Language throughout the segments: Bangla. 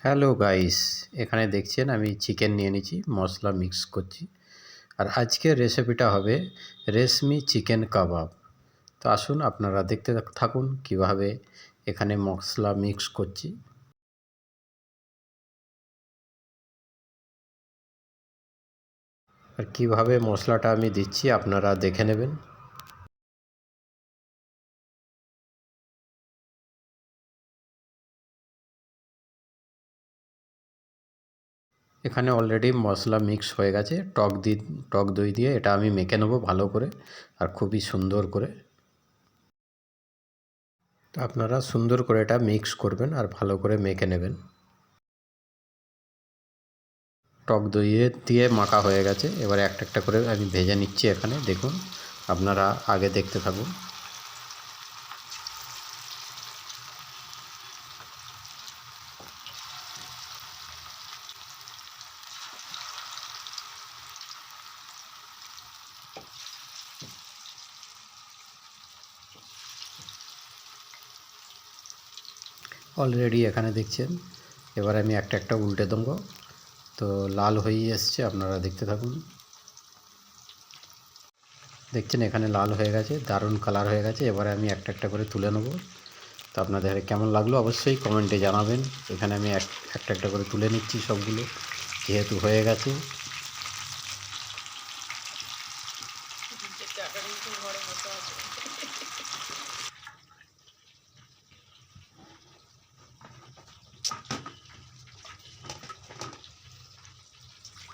হ্যালো গাইস, এখানে দেখছেন আমি চিকেন নিয়ে নিয়েছি, মশলা মিক্স করছি। আর আজকের রেসিপিটা হবে রেশমি চিকেন কাবাব। তো আসুন আপনারা দেখতে থাকুন কিভাবে এখানে মশলা মিক্স করছি আর কিভাবে মশলাটা আমি দিচ্ছি আপনারা দেখে নেবেন। এখানে অলরেডি মশলা মিক্স হয়ে গেছে। টক দই দিয়ে এটা আমি মেখে নেবো ভালো করে আর খুবই সুন্দর করে। তো আপনারা সুন্দর করে এটা মিক্স করবেন আর ভালো করে মেখে নেবেন। টক দই দিয়ে মাখা হয়ে গেছে। এবারে একটা একটা করে আমি ভেজে নিচ্ছি। এখানে দেখুন, আপনারা আগে দেখতে থাকুন। অলরেডি এখানে দেখছেন। এবার আমি একটা একটা উল্টে দেবো। তো লাল হয়ে এসছে, আপনারা দেখতে থাকুন। দেখছেন এখানে লাল হয়ে গেছে, দারুণ কালার হয়ে গেছে। এবারে আমি একটা একটা করে তুলে নেব। তো আপনাদের কেমন লাগলো অবশ্যই কমেন্টে জানাবেন। এখানে আমি একটা একটা করে তুলে নিচ্ছি সবগুলো, যেহেতু হয়ে গেছে।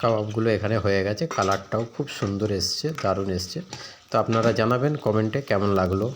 কাবাবগুলো এখানে হয়ে গেছে, কালারটাও খুব সুন্দর এসছে, দারুণ এসছে। তো আপনারা জানাবেন কমেন্টে কেমন লাগলো।